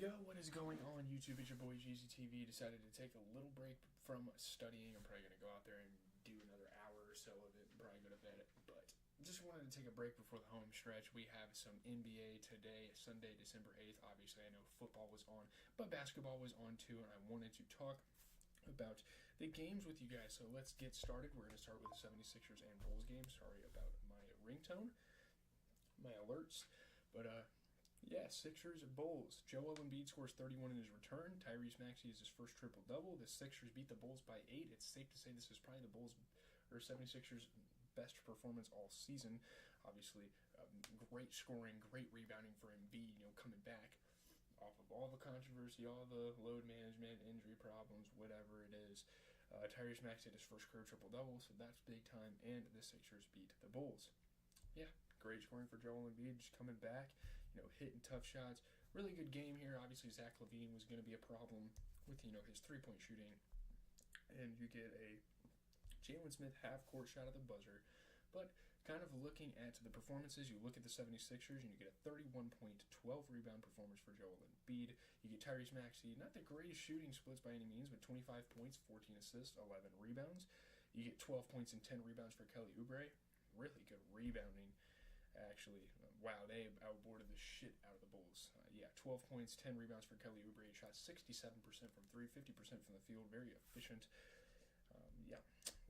Yo, what is going on YouTube? It's your boy GZTV. Decided to take a little break from studying. I'm probably going to go out there and do another hour or so of it and probably go to bed. But just wanted to take a break before the home stretch. We have some NBA today, Sunday, December 8th. Obviously, I know football was on, but basketball was on too, and I wanted to talk about the games with you guys. So let's get started. We're going to start with the 76ers and Bulls game. Sorry about my ringtone, my alerts. But, yeah, Sixers, Bulls. Joel Embiid scores 31 in his return. Tyrese Maxey is his first triple-double. The Sixers beat the Bulls by 8. It's safe to say this is probably the Bulls or 76ers' best performance all season. Obviously, great scoring, great rebounding for Embiid, coming back off of all the controversy, all the load management, injury problems, whatever it is. Tyrese Maxey had his first career triple-double, so that's big time, and the Sixers beat the Bulls. Yeah, great scoring for Joel Embiid, just coming back, hitting tough shots. Really good game here. Obviously, Zach LaVine was going to be a problem with, his three-point shooting. And you get a Jalen Smith half-court shot at the buzzer. But kind of looking at the performances, you look at the 76ers and you get a 31-point, 12-rebound performance for Joel Embiid. You get Tyrese Maxey, not the greatest shooting splits by any means, but 25 points, 14 assists, 11 rebounds. You get 12 points and 10 rebounds for Kelly Oubre. Really good rebounding, actually. Wow, they outboarded the shit out of the Bulls. 12 points, 10 rebounds for Kelly Oubre. He shot 67% from 3, 50% from the field. Very efficient.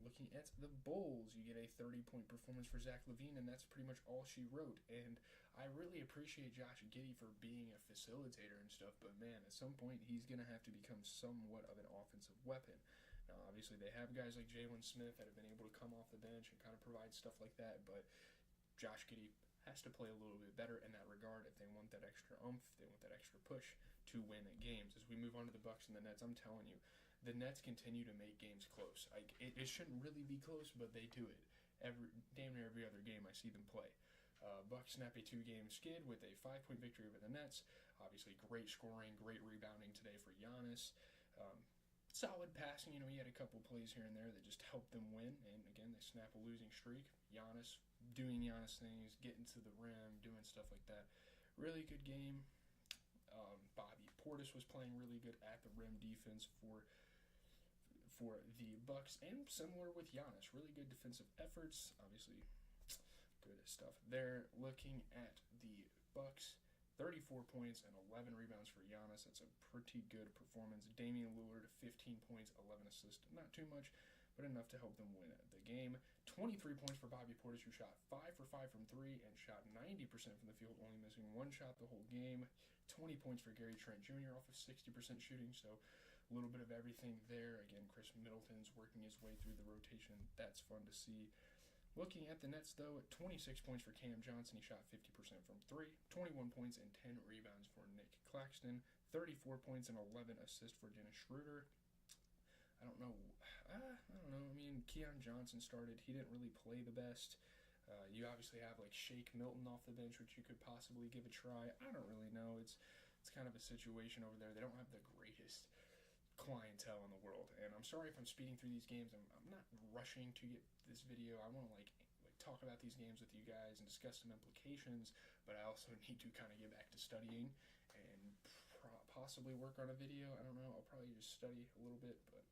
Looking at the Bulls, you get a 30-point performance for Zach LaVine, and that's pretty much all she wrote. And I really appreciate Josh Giddey for being a facilitator and stuff, but man, at some point he's going to have to become somewhat of an offensive weapon. Now, obviously, they have guys like Jalen Smith that have been able to come off the bench and kind of provide stuff like that, but Josh Giddey has to play a little bit better in that regard if they want that extra oomph, if they want that extra push to win at games. As we move on to the Bucks and the Nets, I'm telling you, the Nets continue to make games close. It shouldn't really be close, but they do it. Damn near every other game I see them play. Bucks snap a 2-game skid with a 5-point victory over the Nets. Obviously, great scoring, great rebounding today for Giannis. Solid passing, he had a couple plays here and there that just helped them win. And again, they snap a losing streak. Giannis doing Giannis things, getting to the rim, doing stuff like that. Really good game. Bobby Portis was playing really good at the rim defense for the Bucks, and similar with Giannis. Really good defensive efforts. Obviously, good stuff there. Looking at the Bucks, 34 points and 11 rebounds for Giannis. That's a pretty good performance. Damian Lillard, 15 points, 11 assists. Not too much, but enough to help them win the game. 23 points for Bobby Portis, who shot 5 for 5 from 3 and shot 90% from the field, only missing one shot the whole game. 20 points for Gary Trent Jr. off of 60% shooting, so a little bit of everything there. Again, Chris Middleton's working his way through the rotation. That's fun to see. Looking at the Nets, though, at 26 points for Cam Johnson. He shot 50% from 3. 21 points and 10 rebounds for Nick Claxton. 34 points and 11 assists for Dennis Schroeder. I don't know. Keon Johnson started. He didn't really play the best. You obviously have, Shake Milton off the bench, which you could possibly give a try. I don't really know. It's kind of a situation over there. They don't have the greatest clientele in the world, and I'm sorry if I'm speeding through these games. I'm not rushing to get this video. I want to talk about these games with you guys and discuss some implications, but I also need to kind of get back to studying and possibly work on a video. I don't know. I'll probably just study a little bit, but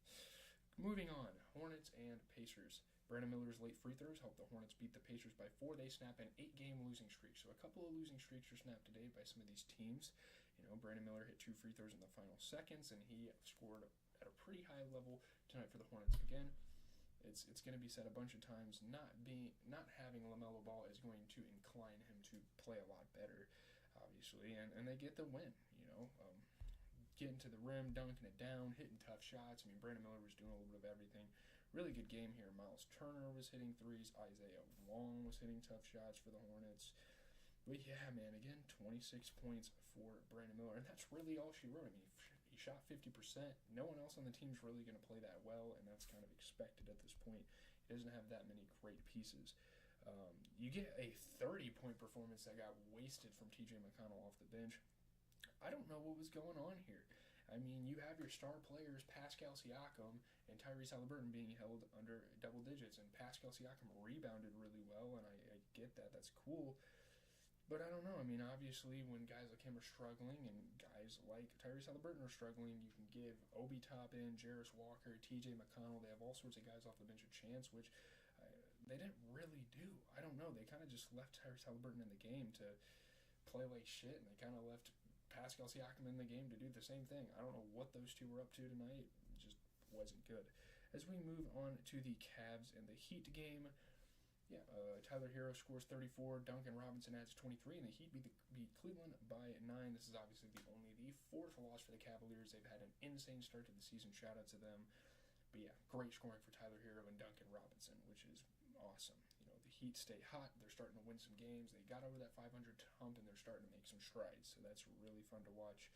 moving on. Hornets and Pacers. Brandon Miller's late free throws helped the Hornets beat the Pacers by 4. They snap an 8-game losing streak. So a couple of losing streaks are snapped today by some of these teams. Brandon Miller hit 2 free throws in the final seconds, and he scored at a pretty high level tonight for the Hornets. Again, it's going to be said a bunch of times, not having LaMelo Ball is going to incline him to play a lot better, obviously, and they get the win, getting to the rim, dunking it down, hitting tough shots. Brandon Miller was doing a little bit of everything. Really good game here. Miles Turner was hitting threes. Isaiah Wong was hitting tough shots for the Hornets. But yeah, man, again, 26 points for Brandon Miller. And that's really all she wrote. He shot 50%. No one else on the team is really going to play that well, and that's kind of expected at this point. He doesn't have that many great pieces. You get a 30-point performance that got wasted from TJ McConnell off the bench. I don't know what was going on here. You have your star players, Pascal Siakam and Tyrese Halliburton, being held under double digits, and Pascal Siakam rebounded really well, and I get that. That's cool. But I don't know. I mean, obviously, when guys like him are struggling and guys like Tyrese Halliburton are struggling, you can give Obi Toppin, Jarris Walker, T.J. McConnell. They have all sorts of guys off the bench a chance, which they didn't really do. I don't know. They kind of just left Tyrese Halliburton in the game to play like shit, and they kind of left Pascal Siakam in the game to do the same thing. I don't know what those two were up to tonight. It just wasn't good. As we move on to the Cavs and the Heat game, Tyler Hero scores 34, Duncan Robinson adds 23, and the Heat beat Cleveland by 9. This is obviously only the fourth loss for the Cavaliers. They've had an insane start to the season. Shout out to them. But yeah, great scoring for Tyler Hero and Duncan Robinson, which is awesome. The Heat stay hot. They're starting to win some games. They got over that 500 hump, and they're starting to make some strides. So that's really fun to watch.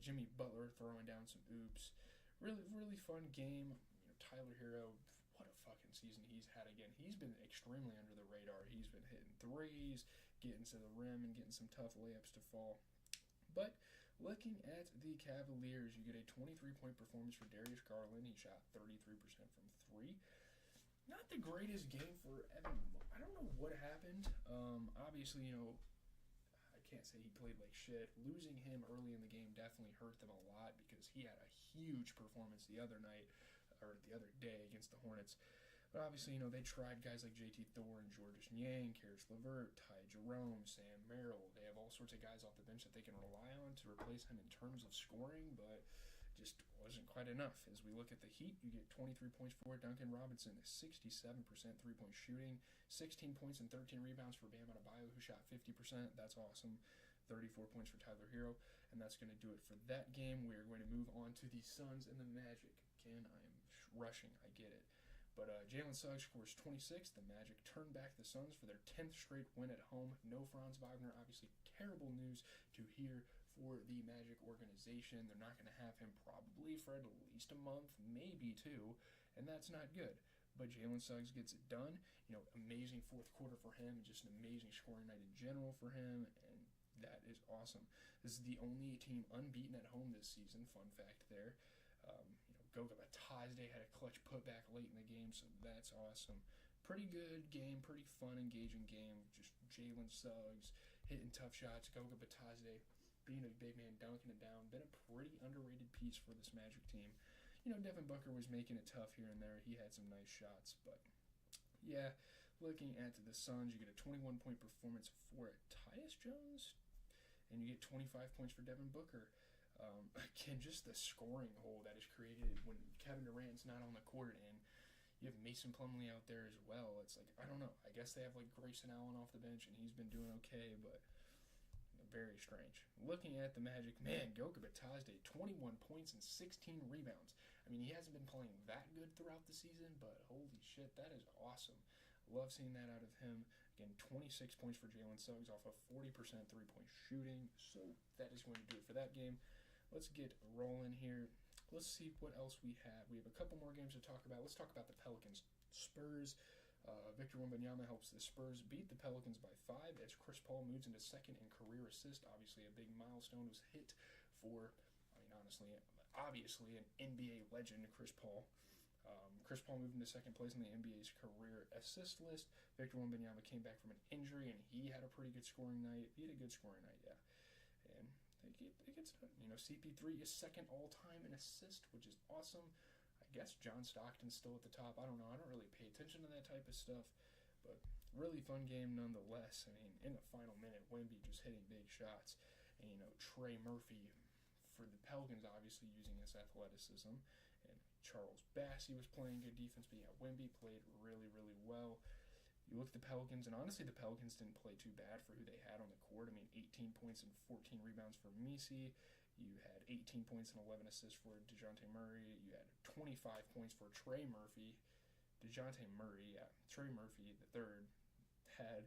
Jimmy Butler throwing down some oops. Really, really fun game. Tyler Hero, what a fucking season he's had again. He's been extremely under the radar. He's been hitting threes, getting to the rim, and getting some tough layups to fall. But looking at the Cavaliers, you get a 23-point performance for Darius Garland. He shot 33% from 3. Not the greatest game for Evan. I don't know what happened. Obviously, I can't say he played like shit. Losing him early in the game definitely hurt them a lot because he had a huge performance the other day against the Hornets. But obviously, they tried guys like JT Thor and Georges Niang, Karis LeVert, Ty Jerome, Sam Merrill. They have all sorts of guys off the bench that they can rely on to replace him in terms of scoring, but just wasn't quite enough. As we look at the Heat, you get 23 points for Duncan Robinson, 67% three-point shooting, 16 points and 13 rebounds for Bam Adebayo, who shot 50%. That's awesome. 34 points for Tyler Hero, and that's going to do it for that game. We are going to move on to the Suns and the Magic. Again, I am rushing, I get it. But Jalen Suggs scores 26. The Magic turn back the Suns for their 10th straight win at home. No Franz Wagner. Obviously, terrible news to hear for the Magic organization. They're not going to have him probably for at least a month, maybe 2, and that's not good. But Jalen Suggs gets it done. Amazing fourth quarter for him. Just an amazing scoring night in general for him, and that is awesome. This is the only team unbeaten at home this season. Fun fact there. Goga Batazde had a clutch putback late in the game, so that's awesome. Pretty good game, pretty fun, engaging game. Just Jalen Suggs hitting tough shots. Goga Batazde being a big man, dunking it down. Been a pretty underrated piece for this Magic team. Devin Booker was making it tough here and there. He had some nice shots, but yeah, looking at the Suns, you get a 21-point performance for Tyus Jones, and you get 25 points for Devin Booker. Again, just the scoring hole that is created when Kevin Durant's not on the court, and you have Mason Plumlee out there as well. It's like, I don't know. I guess they have Grayson Allen off the bench, and he's been doing okay, but very strange. Looking at the Magic, man, Goga Batazde, 21 points and 16 rebounds. I mean, he hasn't been playing that good throughout the season, but holy shit, that is awesome. Love seeing that out of him. Again, 26 points for Jalen Suggs off of 40% three-point shooting. So that is going to do it for that game. Let's get rolling here. Let's see what else we have. We have a couple more games to talk about. Let's talk about the Pelicans. Spurs. Victor Wembanyama helps the Spurs beat the Pelicans by 5 as Chris Paul moves into second in career assist. Obviously, a big milestone was hit for, obviously an NBA legend, Chris Paul. Chris Paul moved into second place in the NBA's career assist list. Victor Wembanyama came back from an injury, and he had a pretty good scoring night. He had a good scoring night, yeah. And it gets done. CP3 is second all-time in assist, which is awesome. I guess John Stockton's still at the top. I don't know. I don't really pay attention to that type of stuff. But really fun game nonetheless. I mean, in the final minute, Wemby just hitting big shots. And, Trey Murphy for the Pelicans obviously using his athleticism. And Charles Bassey was playing good defense. But, yeah, Wemby played really, really well. You look at the Pelicans, and honestly, the Pelicans didn't play too bad for who they had on the court. I mean, 18 points and 14 rebounds for Messi. You had 18 points and 11 assists for DeJounte Murray. You had 25 points for Trey Murphy. Trey Murphy, the third, had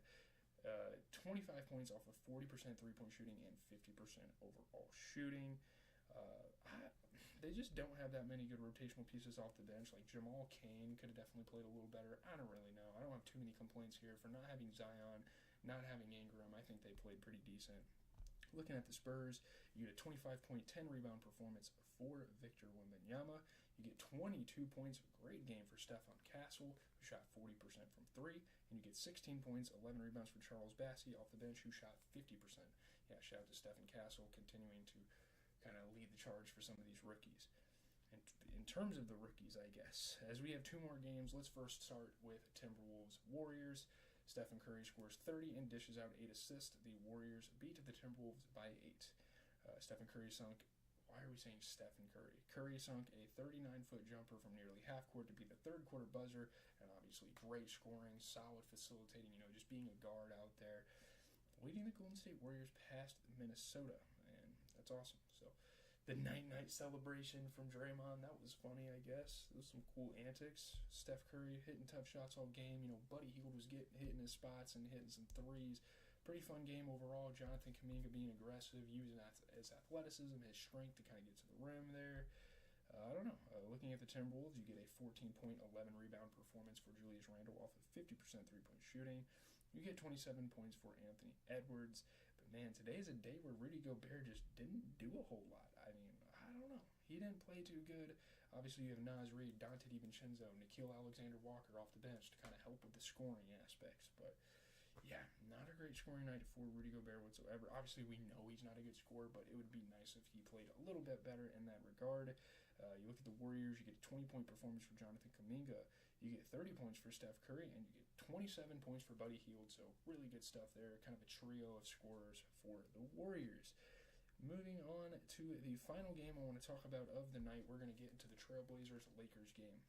25 points off of 40% three-point shooting and 50% overall shooting. They just don't have that many good rotational pieces off the bench. Like Jamal Cain could have definitely played a little better. I don't really know. I don't have too many complaints here for not having Zion, not having Ingram. I think they played pretty decent. Looking at the Spurs, you get a 25-point, 10-rebound performance for Victor Wembanyama. You get 22 points, great game for Stefan Castle, who shot 40% from 3, and you get 16 points, 11 rebounds for Charles Bassey off the bench, who shot 50%. Yeah, shout out to Stefan Castle continuing to kind of lead the charge for some of these rookies. And in terms of the rookies, I guess, as we have 2 more games, let's first start with Timberwolves Warriors. Stephen Curry scores 30 and dishes out 8 assists. The Warriors beat the Timberwolves by 8. Stephen Curry sunk. Why are we saying Stephen Curry? Curry sunk a 39-foot jumper from nearly half court to be the third quarter buzzer, and obviously great scoring, solid facilitating, just being a guard out there, leading the Golden State Warriors past Minnesota, and that's awesome. So the night-night celebration from Draymond, that was funny, I guess. There was some cool antics. Steph Curry hitting tough shots all game. Buddy Hield was hitting his spots and hitting some threes. Pretty fun game overall. Jonathan Kuminga being aggressive, using his athleticism, his strength to kind of get to the rim there. I don't know. Looking at the Timberwolves, you get a 14-point, 11-rebound performance for Julius Randle off of 50% three-point shooting. You get 27 points for Anthony Edwards. But, man, today's a day where Rudy Gobert just didn't do a whole lot. I mean, I don't know. He didn't play too good. Obviously, you have Naz Reid, Dante DiVincenzo, Nickeil Alexander-Walker off the bench to kind of help with the scoring aspects. But, yeah, not a great scoring night for Rudy Gobert whatsoever. Obviously, we know he's not a good scorer, but it would be nice if he played a little bit better in that regard. You look at the Warriors, you get a 20-point performance for Jonathan Kuminga. You get 30 points for Steph Curry, and you get 27 points for Buddy Hield. So really good stuff there. Kind of a trio of scorers for the Warriors. Moving on to the final game I want to talk about of the night, we're going to get into the Trailblazers-Lakers game.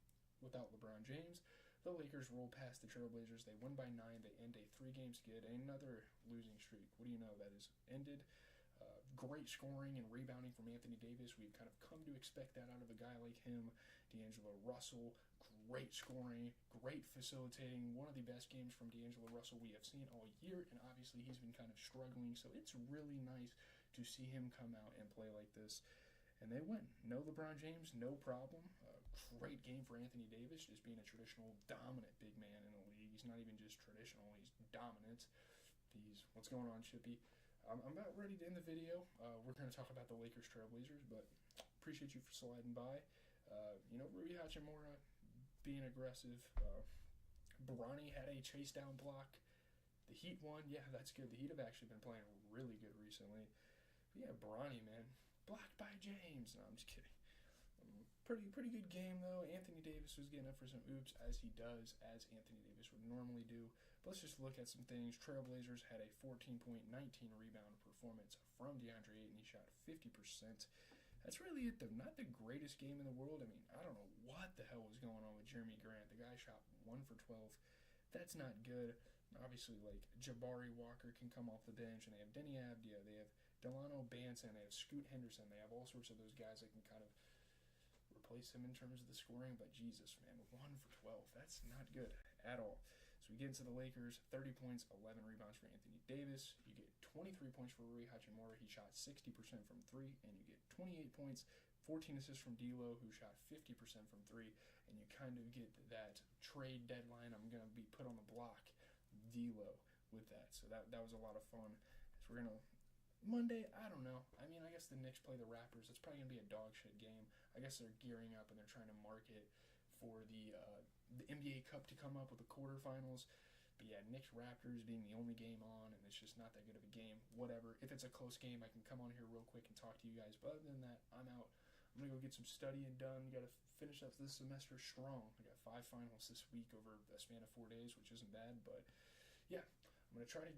Without LeBron James, the Lakers roll past the Trailblazers. They win by 9. They end a 3-game skid. Another losing streak. What do you know? That is ended. Great scoring and rebounding from Anthony Davis. We've kind of come to expect that out of a guy like him. D'Angelo Russell, great scoring, great facilitating. One of the best games from D'Angelo Russell we have seen all year, and obviously he's been kind of struggling, so it's really nice to see him come out and play like this. And they win. No LeBron James, no problem. Great game for Anthony Davis, just being a traditional dominant big man in the league. He's not even just traditional, he's dominant. What's going on, Chippy? I'm about ready to end the video. We're going to talk about the Lakers Trailblazers, but appreciate you for sliding by. Rui Hachimura being aggressive. Bronny had a chase down block. The Heat won. Yeah, that's good. The Heat have actually been playing really good recently. But yeah, Bronny, man. Blocked by James. No, I'm just kidding. Pretty good game, though. Anthony Davis was getting up for some oops, as he does, as Anthony Davis would normally do. But let's just look at some things. Trailblazers had a 14-point, 19-rebound performance from DeAndre Ayton. He shot 50%. That's really it, though. Not the greatest game in the world. I mean, I don't know what the hell was going on with Jeremy Grant. The guy shot 1 for 12. That's not good. Obviously, Jabari Walker can come off the bench, and they have Denny Abdia. They have Delano Banton. They have Scoot Henderson. They have all sorts of those guys that can kind of replace him in terms of the scoring, but Jesus, man, 1 for 12. That's not good at all. So we get into the Lakers, 30 points, 11 rebounds for Anthony Davis. You get 23 points for Rui Hachimura. He shot 60% from 3, and you get 28 points, 14 assists from D'Lo, who shot 50% from 3, and you kind of get that trade deadline, I'm going to be put on the block, D'Lo with that. So that was a lot of fun. So we're going to Monday, I don't know. I mean, I guess the Knicks play the Raptors. It's probably going to be a dog shit game. I guess they're gearing up and they're trying to market for the NBA Cup to come up with the quarterfinals. But yeah, Knicks Raptors being the only game on, and it's just not that good of a game. Whatever. If it's a close game, I can come on here real quick and talk to you guys. But other than that, I'm out. I'm going to go get some studying done. Got to finish up this semester strong. I got 5 finals this week over a span of 4 days, which isn't bad. But yeah, I'm going to try to